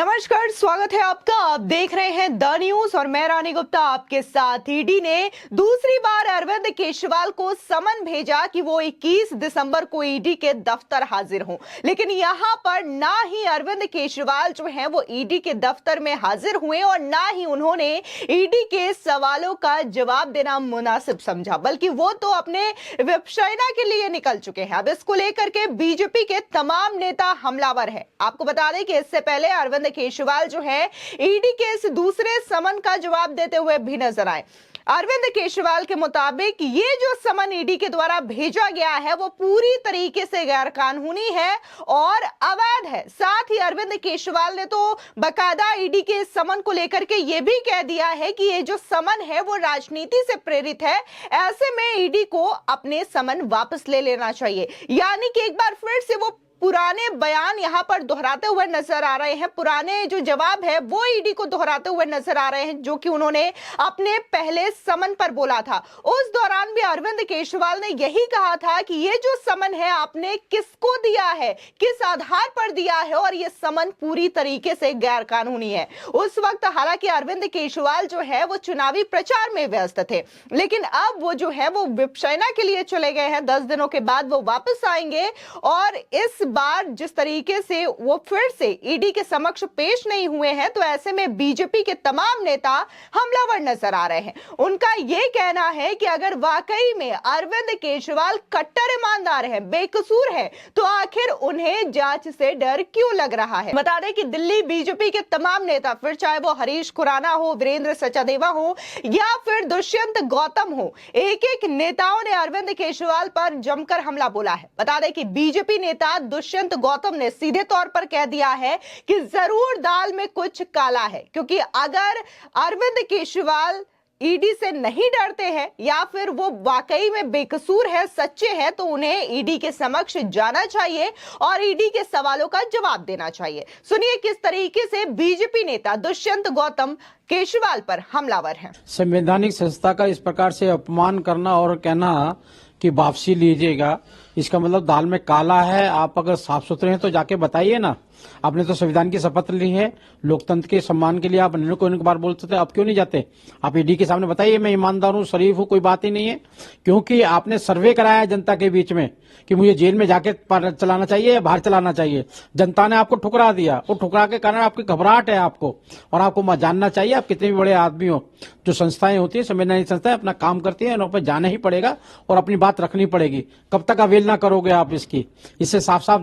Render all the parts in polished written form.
नमस्कार, स्वागत है आपका। आप देख रहे हैं द न्यूज और मैं रानी गुप्ता आपके साथ। ईडी ने दूसरी बार अरविंद केजरीवाल को समन भेजा कि वो 21 दिसंबर को ईडी के दफ्तर हाजिर हों, लेकिन यहां पर ना ही अरविंद केजरीवाल जो हैं वो ईडी के दफ्तर में हाजिर हुए और ना ही उन्होंने ईडी के सवालों का जवाब देना मुनासिब समझा, बल्कि वो तो अपने वेबसाइट के लिए निकल चुके हैं। अब इसको लेकर के बीजेपी के तमाम नेता हमलावर हैं। आपको बता दें कि इससे पहले अरविंद केजरीवाल जो है ईडी के इस दूसरे समन का जवाब देते हुए भी नजर आए। अरविंद केजरीवाल के मुताबिक ये जो समन ईडी के द्वारा भेजा गया है वो पूरी तरीके से गैरकानूनी है और अवैध है। साथ ही अरविंद केजरीवाल ने तो बकायदा ईडी के समन को लेकर के ये भी कह दिया है कि ये जो समन है वो राजनीति से प्रेरित है, ऐसे में ईडी को अपने समन वापस ले लेना चाहिए। यानी कि एक बार फिर से वो पुराने बयान यहां पर दोहराते हुए नजर आ रहे हैं, पुराने जो जवाब है वो ईडी को दोहराते हुए नजर आ रहे हैं, जो कि उन्होंने अपने पहले समन पर बोला था। उस दौरान भी अरविंद केजरीवाल ने यही कहा था कि ये जो समन है आपने किसको दिया है, किस आधार पर दिया है, और ये समन पूरी तरीके से गैर कानूनी है। उस वक्त हालांकि अरविंद केजरीवाल जो है वो चुनावी प्रचार में व्यस्त थे, लेकिन अब वो जो है वो विपक्षना के लिए चले गए हैं। 10 दिनों के बाद वो वापस आएंगे और इस बार जिस तरीके से वो फिर से ईडी के समक्ष पेश नहीं हुए हैं, तो ऐसे में बीजेपी के तमाम नेता हमलावर नजर आ रहे हैं। उनका यह कहना है कि अगर वाकई में अरविंद केजरीवाल कट्टर ईमानदार है, बेकसूर है, तो आखिर उन्हें जांच से डर क्यों लग रहा है। बता दें कि दिल्ली बीजेपी के तमाम नेता, फिर चाहे वो हरीश खुराना हो, वीरेंद्र सचदेवा हो या फिर दुष्यंत गौतम हो, एक एक नेताओं ने अरविंद केजरीवाल पर जमकर हमला बोला है। बता दें कि बीजेपी नेता दुष्यंत गौतम ने सीधे तौर पर कह दिया है कि जरूर दाल में कुछ काला है, क्योंकि अगर अरविंद केजरीवाल ईडी से नहीं डरते हैं या फिर वो वाकई में बेकसूर है, सच्चे हैं, तो उन्हें ईडी के समक्ष जाना चाहिए और ईडी के सवालों का जवाब देना चाहिए। सुनिए किस तरीके से बीजेपी नेता दुष्यंत गौतम केजरीवाल पर हमलावर हैं। संवैधानिक संस्था का इस प्रकार से अपमान करना और कहना कि वापसी लीजिएगा, इसका मतलब दाल में काला है। आप अगर साफ सुथरे हैं तो जाके बताइए ना। आपने तो संविधान की शपथ ली है, लोकतंत्र के सम्मान के लिए आप अन्य को एक बार बोलते थे, अब क्यों नहीं जाते? आप ईडी के सामने बताइए मैं ईमानदार हूं, शरीफ हूं, कोई बात ही नहीं है। क्योंकि आपने सर्वे कराया जनता के बीच में कि मुझे जेल में जाके चलाना चाहिए या बाहर चलाना चाहिए। जनता ने आपको ठुकरा दिया, वो ठुकरा के कारण आपकी घबराहट है आपको, और आपको जानना चाहिए आप कितने भी बड़े आदमी हो। जो संस्थाएं होती है, संवैधानिक संस्थाएं अपना काम करती है, उन पर जाना ही पड़ेगा और अपनी बात रखनी पड़ेगी। कब तक अवेलना करोगे आप इसकी? इससे साफ साफ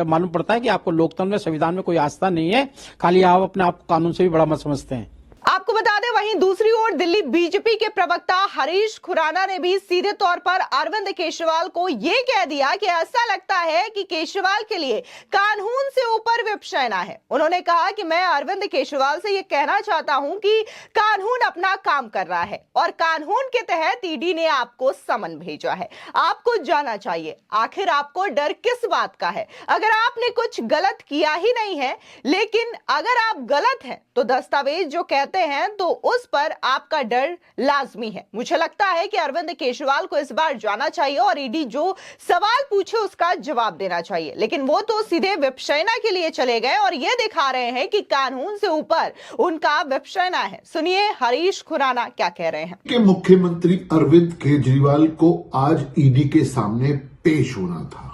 मालूम पड़ता है कि आपको लोकतंत्र में, संविधान में कोई आस्था नहीं है, खाली आप अपने आप कानून से भी बड़ा मत समझते हैं। आपको बता दें वहीं दूसरी ओर दिल्ली बीजेपी के प्रवक्ता हरीश खुराना ने भी सीधे तौर पर अरविंद केजरीवाल को यह कह दिया कि ऐसा लगता है कि केजरीवाल के लिए कानून से ऊपर विपक्षना है। उन्होंने कहा कि मैं अरविंद केजरीवाल से यह कहना चाहता हूं कि कानून अपना काम कर रहा है और कानून के तहत ईडी ने आपको समन भेजा है, आपको जाना चाहिए। आखिर आपको डर किस बात का है? अगर आपने कुछ गलत किया ही नहीं है, लेकिन अगर आप गलत हैं तो दस्तावेज जो कहते हैं तो उस पर आपका डर लाजमी है। मुझे लगता है कि अरविंद केजरीवाल को इस बार जाना चाहिए और ईडी जो सवाल पूछे उसका जवाब देना चाहिए, लेकिन वो तो सीधे विपक्षना के लिए चले गए और ये दिखा रहे हैं कि कानून से ऊपर उनका विपक्षना है। सुनिए हरीश खुराना क्या कह रहे हैं। कि मुख्यमंत्री अरविंद केजरीवाल को आज ईडी के सामने पेश होना था,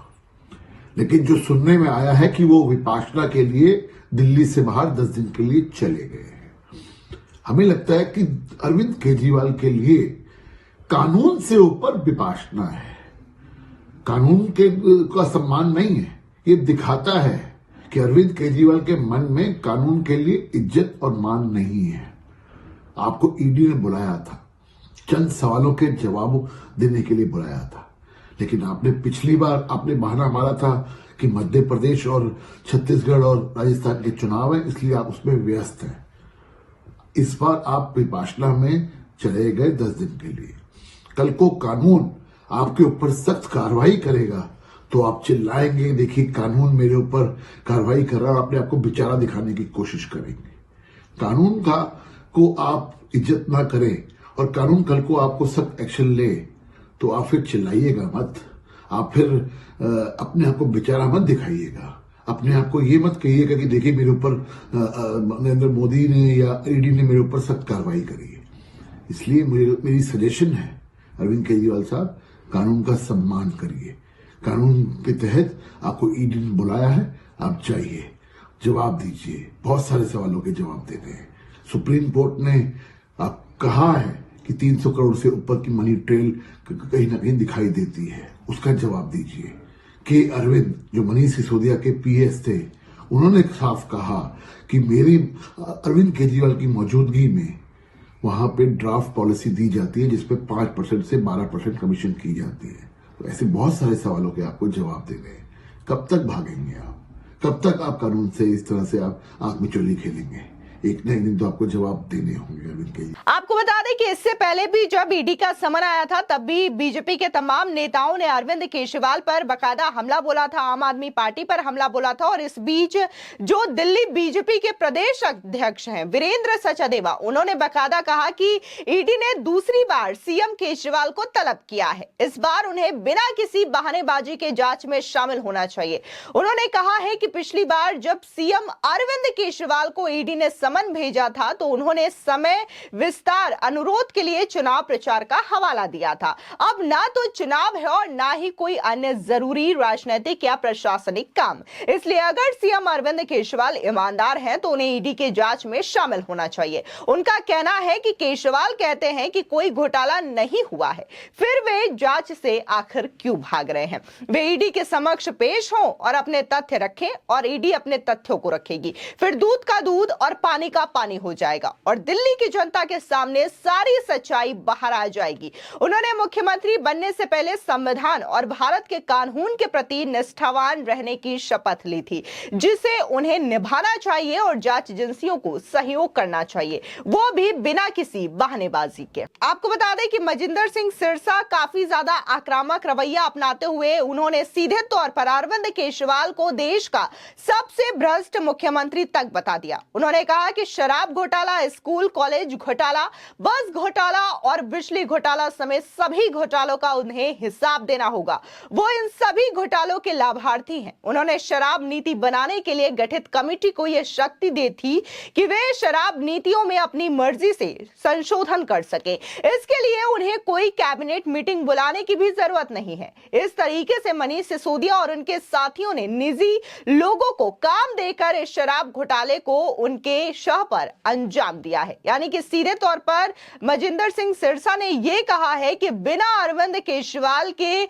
लेकिन जो सुनने में आया है कि वो विपाशना के लिए दिल्ली से बाहर 10 दिन के लिए चले गए हैं। हमें लगता है कि अरविंद केजरीवाल के लिए कानून से ऊपर विपाशना है, कानून के का सम्मान नहीं है। ये दिखाता है कि अरविंद केजरीवाल के मन में कानून के लिए इज्जत और मान नहीं है। आपको ईडी ने बुलाया था, चंद सवालों के जवाब देने के लिए बुलाया था, लेकिन आपने पिछली बार आपने बहाना मारा था कि मध्य प्रदेश और छत्तीसगढ़ और राजस्थान के चुनाव है, इसलिए आप उसमें व्यस्त हैं। इस बार आप विपाशना में चले गए 10 दिन के लिए। कल को कानून आपके ऊपर सख्त कार्रवाई करेगा तो आप चिल्लाएंगे, देखिए कानून मेरे ऊपर कार्रवाई कर रहा है, और अपने आपको बेचारा दिखाने की कोशिश करेंगे। कानून का को आप इज्जत ना करें और कानून कल को आपको सख्त एक्शन ले तो आप फिर चिल्लाइएगा मत, आप फिर अपने आप को बेचारा मत दिखाइएगा। अपने आप को ये मत कहिएगा कि देखिए मेरे ऊपर नरेंद्र मोदी ने या ईडी ने मेरे ऊपर सख्त कार्रवाई करी है। इसलिए मेरी सजेशन है अरविंद केजरीवाल साहब, कानून का सम्मान करिए। कानून के तहत आपको ईडी ने बुलाया है, आप जाइए, जवाब दीजिए। बहुत सारे सवालों के जवाब देने हैं। सुप्रीम कोर्ट ने आप कहा है कि 300 करोड़ से ऊपर की मनी ट्रेल कहीं ना कहीं दिखाई देती है, उसका जवाब दीजिए। के अरविंद जो मनीष सिसोदिया के पीएस थे, उन्होंने साफ कहा कि मेरी अरविंद केजरीवाल की मौजूदगी में वहां पे ड्राफ्ट पॉलिसी दी जाती है जिसपे 5% से 12% कमीशन की जाती है। तो ऐसे बहुत सारे सवालों के आपको जवाब देने हैं। कब तक भागेंगे आप? कब तक आप कानून से इस तरह से आप आंख में चोली खेलेंगे? एक न एक दिन तो आपको जवाब देने होंगे अरविंद केजरीवाल। आपको बता दें कि इससे पहले भी जब ईडी का समन आया था तब भी बीजेपी के तमाम नेताओं ने अरविंद केजरीवाल पर बकायदा हमला बोला था, आम आदमी पार्टी पर हमला बोला था। और इस बीच जो दिल्ली बीजेपी के प्रदेश अध्यक्ष हैं वीरेंद्र सचदेवा, उन्होंने बकायदा कहा कि ईडी ने दूसरी बार सीएम केजरीवाल को तलब किया है। इस बार उन्हें बिना किसी बहानेबाजी के जांच में शामिल होना चाहिए। उन्होंने कहा है कि पिछली बार जब सीएम अरविंद केजरीवाल को ईडी ने समन भेजा था तो उन्होंने समय विस्तार अनुरोध के लिए चुनाव प्रचार का हवाला दिया था। अब ना तो चुनाव है और ना ही कोई अन्य जरूरी राजनीतिक या प्रशासनिक काम। इसलिए अगर सीएम अरविंद केजरीवाल ईमानदार हैं तो उन्हें ईडी के जांच में शामिल होना चाहिए। उनका कहना है कि केजरीवाल कहते हैं कि कोई घोटाला नहीं हुआ है, फिर वे जांच से आखिर क्यों भाग रहे हैं? वे ईडी के समक्ष पेश हों और अपने तथ्य रखें और ईडी अपने तथ्यों को रखेगी। फिर दूध का दूध और पानी का पानी हो जाएगा और दिल्ली की जनता के सामने सारी सच्चाई बाहर आ जाएगी। उन्होंने मुख्यमंत्री बनने से पहले संविधान और भारत के कानून के प्रति निष्ठावान रहने की शपथ ली थी, जिसे उन्हें निभाना चाहिए और जांच एजेंसियों को सहयोग करना चाहिए, वो भी बिना किसी बहानेबाजी के। आपको बता दें कि मजिंदर सिंह सिरसा काफी ज्यादा आक्रामक रवैया अपनाते हुए उन्होंने सीधे तौर पर अरविंद केजरीवाल को देश का सबसे भ्रष्ट मुख्यमंत्री तक बता दिया। उन्होंने कहा कि शराब घोटाला, स्कूल कॉलेज घोटाला, बस घोटाला और बिजली घोटाला समेत सभी घोटालों का उन्हें हिसाब देना होगा। वो इन सभी घोटालों के लाभार्थी हैं। उन्होंने शराब नीति बनाने के लिए गठित कमेटी को यह शक्ति दी थी कि वे शराब नीतियों में अपनी मर्जी से संशोधन कर सके। इसके लिए उन्हें कोई कैबिनेट मीटिंग बुलाने की भी जरूरत नहीं है। इस तरीके से मनीष सिसोदिया और उनके साथियों ने निजी लोगों को काम देकर इस शराब घोटाले को उनके शह पर अंजाम दिया है। यानी कि सीधे तौर पर मजिंदर सिंह सिरसा ने यह कहा है कि बिना अरविंद केजरीवाल के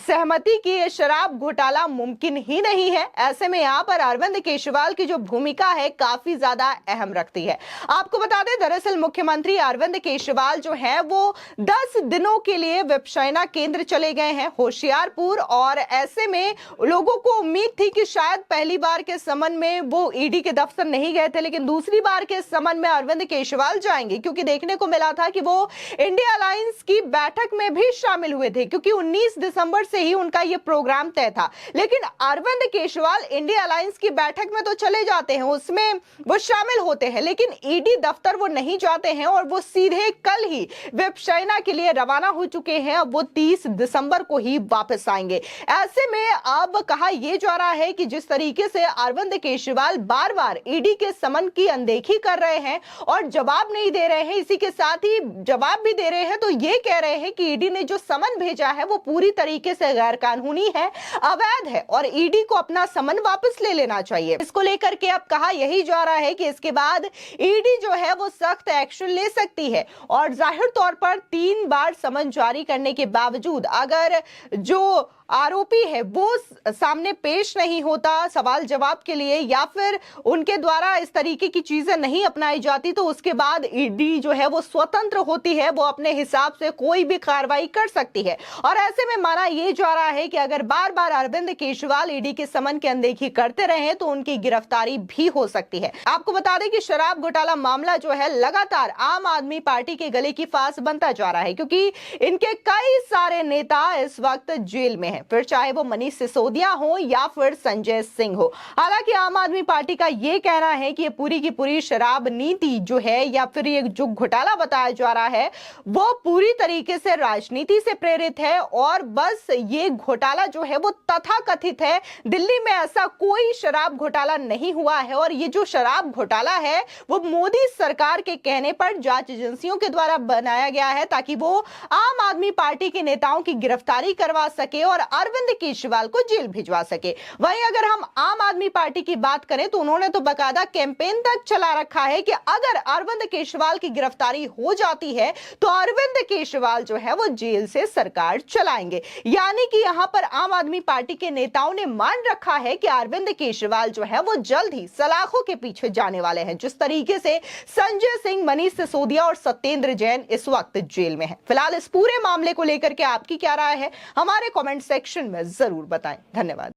सहमति के शराब घोटाला मुमकिन ही नहीं है। ऐसे में यहां पर अरविंद केजरीवाल की जो भूमिका है काफी ज्यादा अहम रखती है। आपको बता दें, दरअसल मुख्यमंत्री अरविंद केजरीवाल जो है वो 10 दिनों के लिए विपश्यना केंद्र चले गए हैं होशियारपुर, और ऐसे में लोगों को उम्मीद थी कि शायद पहली बार के समन में वो ईडी के दफ्तर नहीं गए थे, लेकिन दूसरी बार के समन में अरविंद केजरीवाल जाएंगे, क्योंकि देखने को मिला था कि वो इंडिया अलायंस की बैठक में भी शामिल हुए थे, क्योंकि 19 दिसंबर से ही उनका यह प्रोग्राम तय था। लेकिन अरविंद केजरीवाल इंडिया अलायंस की बैठक में तो चले जाते हैं, उसमें वो शामिल होते हैं, लेकिन ईडी दफ्तर वो नहीं जाते हैं और वो सीधे कल ही विपश्यना के लिए रवाना हो चुके हैं। अब वो 30 दिसंबर को ही वापस आएंगे। ऐसे में अब कहा यह जा रहा है कि जिस तरीके से अरविंद केजरीवाल बार बार ईडी के समन की अनदेखी कर रहे हैं और जवाब नहीं दे रहे हैं, इसी के साथ ही जवाब भी दे रहे हैं तो ये कह रहे हैं कि ईडी ने जो समन भेजा है वो पूरी तरीके से गैर कानूनी है, अवैध है और ईडी को अपना समन वापस ले लेना चाहिए। इसको लेकर के अब कहा यही जा रहा है कि इसके बाद ईडी जो है वो सख्त एक्शन ले सकती है और जाहिर तौर पर 3 बार समन जारी करने के बावजूद अगर जो आरोपी है वो सामने पेश नहीं होता सवाल जवाब के लिए, या फिर उनके द्वारा इस तरीके की चीजें नहीं अपनाई जाती, तो उसके बाद ईडी जो है वो स्वतंत्र होती है, वो अपने हिसाब से कोई भी कार्रवाई कर सकती है। और ऐसे में माना यह जा रहा है कि अगर बार बार अरविंद केजरीवाल ईडी के समन की अनदेखी करते रहे तो उनकी गिरफ्तारी भी हो सकती है। आपको बता दें कि शराब घोटाला मामला जो है लगातार आम आदमी पार्टी के गले की फांस बनता जा रहा है, क्योंकि इनके कई सारे नेता इस वक्त जेल में हैं। हैं, फिर चाहे वो मनीष सिसोदिया हो या फिर संजय सिंह हो। हालांकि आम आदमी पार्टी का ये कहना है कि ये पूरी की पूरी शराब नीति जो है या फिर ये जो घोटाला बताया जा रहा है वो पूरी तरीके से राजनीति से प्रेरित है और बस ये घोटाला जो है वो तथाकथित है। दिल्ली में ऐसा कोई शराब घोटाला नहीं हुआ है और ये जो शराब घोटाला है वो मोदी सरकार के कहने पर जांच एजेंसियों के द्वारा बनाया गया है ताकि वो आम आदमी पार्टी के नेताओं की गिरफ्तारी करवा सके और अरविंद केजरीवाल को जेल भिजवा सके। वहीं अगर हम आम आदमी पार्टी की बात करें तो उन्होंने तो बाकायदा कैंपेन तक चला रखा है कि अगर अरविंद केजरीवाल की गिरफ्तारी हो जाती है तो अरविंद केजरीवाल जो है वो जेल से सरकार चलाएंगे। यानी कि यहां पर आम आदमी पार्टी के नेताओं ने मान रखा है कि अरविंद केजरीवाल जो है वो जल्द ही सलाखों के पीछे जाने वाले हैं, जिस तरीके से संजय सिंह, मनीष सिसोदिया और सत्येंद्र जैन इस वक्त जेल में हैं। फिलहाल इस पूरे मामले को लेकर के आपकी क्या राय है, हमारे कमेंट सेक्शन में जरूर बताएं। धन्यवाद।